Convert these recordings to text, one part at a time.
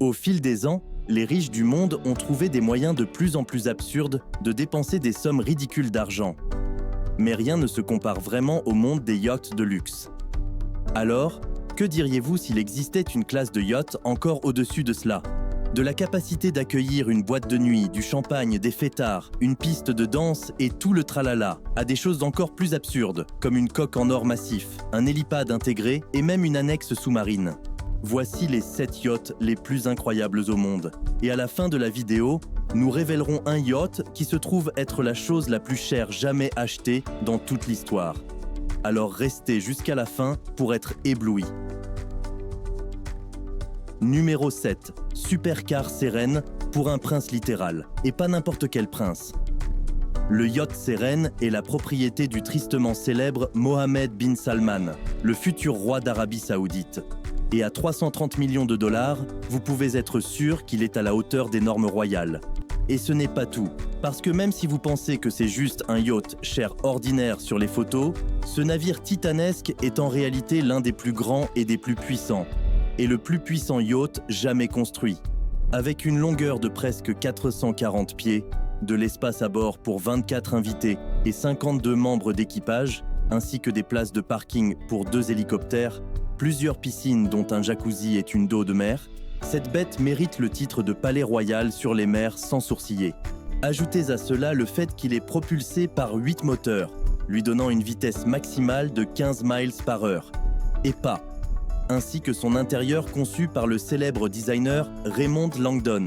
Au fil des ans, les riches du monde ont trouvé des moyens de plus en plus absurdes de dépenser des sommes ridicules d'argent. Mais rien ne se compare vraiment au monde des yachts de luxe. Alors, que diriez-vous s'il existait une classe de yacht encore au-dessus de cela ? De la capacité d'accueillir une boîte de nuit, du champagne, des fêtards, une piste de danse et tout le tralala, à des choses encore plus absurdes, comme une coque en or massif, un hélipad intégré et même une annexe sous-marine. Voici les 7 yachts les plus incroyables au monde. Et à la fin de la vidéo, nous révélerons un yacht qui se trouve être la chose la plus chère jamais achetée dans toute l'histoire. Alors restez jusqu'à la fin pour être éblouis. Numéro 7. Supercar Sérène pour un prince littéral. Et pas n'importe quel prince. Le yacht Sérène est la propriété du tristement célèbre Mohammed bin Salman, le futur roi d'Arabie Saoudite. Et à 330 millions de dollars, vous pouvez être sûr qu'il est à la hauteur des normes royales. Et ce n'est pas tout, parce que même si vous pensez que c'est juste un yacht cher ordinaire sur les photos, ce navire titanesque est en réalité l'un des plus grands et des plus puissants, et le plus puissant yacht jamais construit. Avec une longueur de presque 440 pieds, de l'espace à bord pour 24 invités et 52 membres d'équipage, ainsi que des places de parking pour 2 hélicoptères, plusieurs piscines dont un jacuzzi et une dos de mer, cette bête mérite le titre de palais royal sur les mers sans sourciller. Ajoutez à cela le fait qu'il est propulsé par 8 moteurs, lui donnant une vitesse maximale de 15 miles par heure, et pas, ainsi que son intérieur conçu par le célèbre designer Raymond Langdon.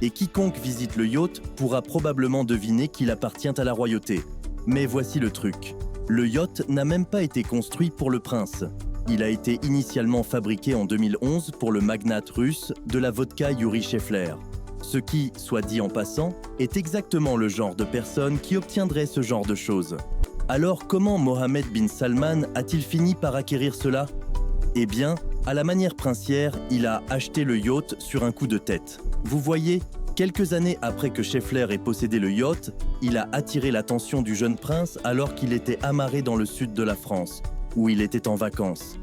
Et quiconque visite le yacht pourra probablement deviner qu'il appartient à la royauté. Mais voici le truc. Le yacht n'a même pas été construit pour le prince. Il a été initialement fabriqué en 2011 pour le magnate russe de la vodka Yuri Shefler. Ce qui, soit dit en passant, est exactement le genre de personne qui obtiendrait ce genre de choses. Alors comment Mohammed bin Salman a-t-il fini par acquérir cela ? Eh bien, à la manière princière, il a acheté le yacht sur un coup de tête. Vous voyez, quelques années après que Shefler ait possédé le yacht, il a attiré l'attention du jeune prince alors qu'il était amarré dans le sud de la France, où il était en vacances.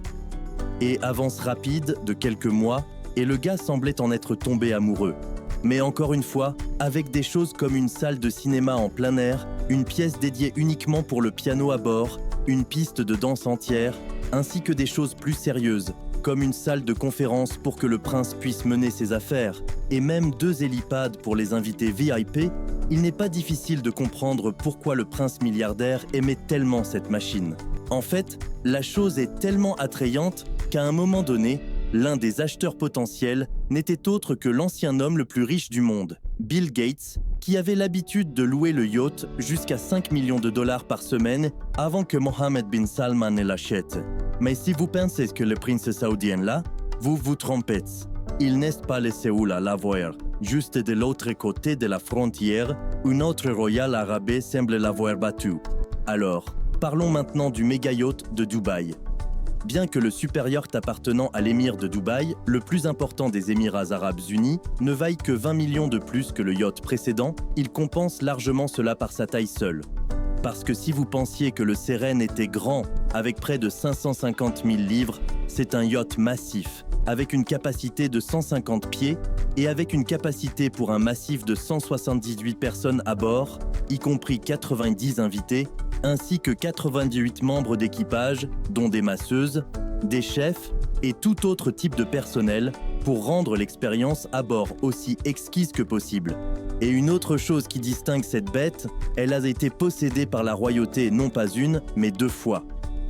Et avance rapide de quelques mois, et le gars semblait en être tombé amoureux. Mais encore une fois, avec des choses comme une salle de cinéma en plein air, une pièce dédiée uniquement pour le piano à bord, une piste de danse entière, ainsi que des choses plus sérieuses, comme une salle de conférence pour que le prince puisse mener ses affaires, et même 2 hélipads pour les invités VIP, il n'est pas difficile de comprendre pourquoi le prince milliardaire aimait tellement cette machine. En fait, la chose est tellement attrayante qu'à un moment donné, l'un des acheteurs potentiels n'était autre que l'ancien homme le plus riche du monde, Bill Gates, qui avait l'habitude de louer le yacht jusqu'à 5 millions de dollars par semaine avant que Mohammed bin Salman ne l'achète. Mais si vous pensez que le prince saoudien là, vous vous trompez. Il n'est pas le Séoul à l'avoir. Juste de l'autre côté de la frontière, une autre royale arabe semble l'avoir battu. Alors, parlons maintenant du méga yacht de Dubaï. Bien que le super yacht appartenant à l'émir de Dubaï, le plus important des Émirats arabes unis, ne vaille que 20 millions de plus que le yacht précédent, il compense largement cela par sa taille seule. Parce que si vous pensiez que le Sérène était grand, avec près de 550 000 livres, c'est un yacht massif, avec une capacité de 150 pieds et avec une capacité pour un massif de 178 personnes à bord, y compris 90 invités, ainsi que 98 membres d'équipage, dont des masseuses, des chefs et tout autre type de personnel, pour rendre l'expérience à bord aussi exquise que possible. Et une autre chose qui distingue cette bête, elle a été possédée par la royauté non pas une, mais 2 fois.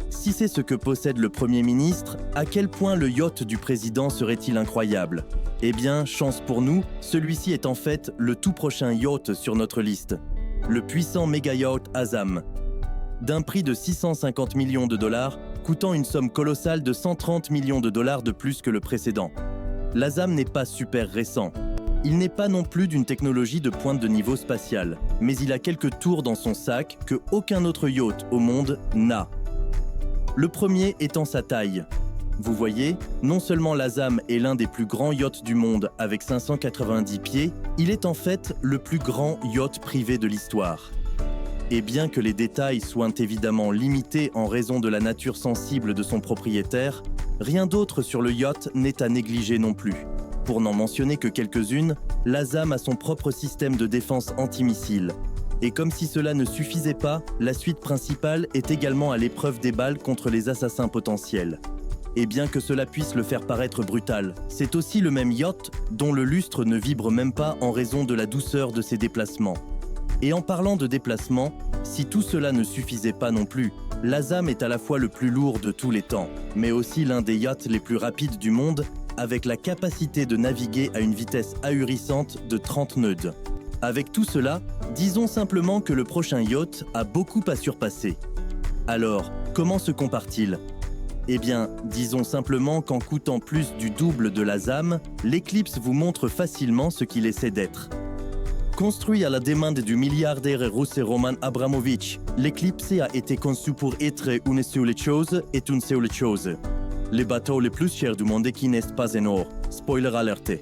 Si c'est ce que possède le Premier ministre, à quel point le yacht du président serait-il incroyable ? Eh bien, chance pour nous, celui-ci est en fait le tout prochain yacht sur notre liste. Le puissant méga yacht Azam. D'un prix de 650 millions de dollars, coûtant une somme colossale de 130 millions de dollars de plus que le précédent. L'Azam n'est pas super récent. Il n'est pas non plus d'une technologie de pointe de niveau spatial, mais il a quelques tours dans son sac que aucun autre yacht au monde n'a. Le premier étant sa taille. Vous voyez, non seulement l'Azam est l'un des plus grands yachts du monde avec 590 pieds, il est en fait le plus grand yacht privé de l'histoire. Et bien que les détails soient évidemment limités en raison de la nature sensible de son propriétaire, rien d'autre sur le yacht n'est à négliger non plus. Pour n'en mentionner que quelques-unes, l'ASAM a son propre système de défense antimissile. Et comme si cela ne suffisait pas, la suite principale est également à l'épreuve des balles contre les assassins potentiels. Et bien que cela puisse le faire paraître brutal, c'est aussi le même yacht dont le lustre ne vibre même pas en raison de la douceur de ses déplacements. Et en parlant de déplacement, si tout cela ne suffisait pas non plus, l'ASAM est à la fois le plus lourd de tous les temps, mais aussi l'un des yachts les plus rapides du monde, avec la capacité de naviguer à une vitesse ahurissante de 30 nœuds. Avec tout cela, disons simplement que le prochain yacht a beaucoup à surpasser. Alors, comment se compare-t-il ? Eh bien, disons simplement qu'en coûtant plus du double de l'ASAM, l'Eclipse vous montre facilement ce qu'il essaie d'être. Construit à la demande du milliardaire russe Roman Abramovich, l'Eclipse a été conçu pour être une seule chose et une seule chose. Le bateau le plus cher du monde qui n'est pas en or. Spoiler alerte.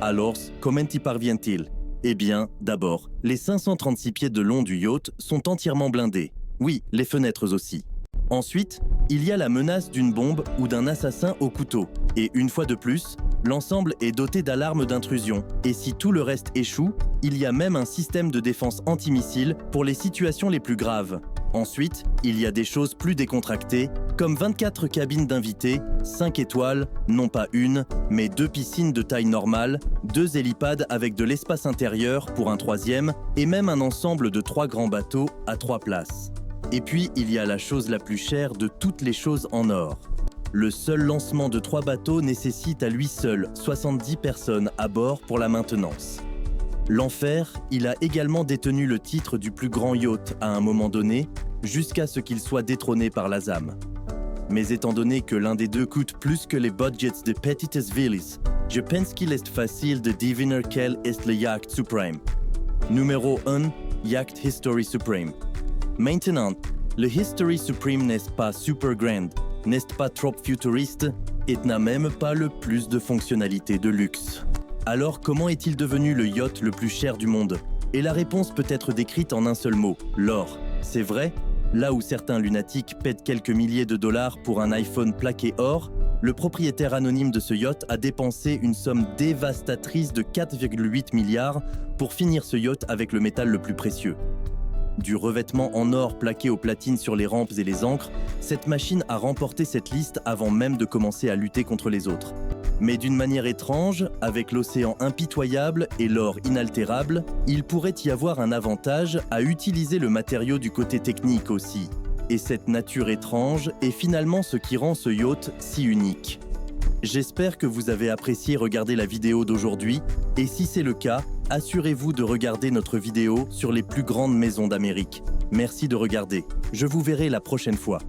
Alors, comment y parvient-il ? Eh bien, d'abord, les 536 pieds de long du yacht sont entièrement blindés. Oui, les fenêtres aussi. Ensuite, il y a la menace d'une bombe ou d'un assassin au couteau. Et une fois de plus, l'ensemble est doté d'alarmes d'intrusion. Et si tout le reste échoue, il y a même un système de défense antimissile pour les situations les plus graves. Ensuite, il y a des choses plus décontractées, comme 24 cabines d'invités, 5 étoiles, non pas une, mais 2 piscines de taille normale, 2 hélipads avec de l'espace intérieur pour un 3e, et même un ensemble de 3 grands bateaux à 3 places. Et puis, il y a la chose la plus chère de toutes les choses en or. Le seul lancement de 3 bateaux nécessite à lui seul 70 personnes à bord pour la maintenance. L'Enfer, il a également détenu le titre du plus grand yacht à un moment donné, jusqu'à ce qu'il soit détrôné par l'ASAM. Mais étant donné que l'un des deux coûte plus que les budgets de Petites Villes, je pense qu'il est facile de deviner quel est le yacht suprême. Numéro 1, Yacht History Supreme. Maintenant, le History Supreme n'est pas super grand, n'est pas trop futuriste et n'a même pas le plus de fonctionnalités de luxe. Alors comment est-il devenu le yacht le plus cher du monde ? Et la réponse peut être décrite en un seul mot, l'or. C'est vrai ? Là où certains lunatiques pètent quelques milliers de dollars pour un iPhone plaqué or, le propriétaire anonyme de ce yacht a dépensé une somme dévastatrice de 4,8 milliards pour finir ce yacht avec le métal le plus précieux. Du revêtement en or plaqué aux platines sur les rampes et les ancres, cette machine a remporté cette liste avant même de commencer à lutter contre les autres. Mais d'une manière étrange, avec l'océan impitoyable et l'or inaltérable, il pourrait y avoir un avantage à utiliser le matériau du côté technique aussi. Et cette nature étrange est finalement ce qui rend ce yacht si unique. J'espère que vous avez apprécié regarder la vidéo d'aujourd'hui, et si c'est le cas, assurez-vous de regarder notre vidéo sur les plus grandes maisons d'Amérique. Merci de regarder. Je vous verrai la prochaine fois.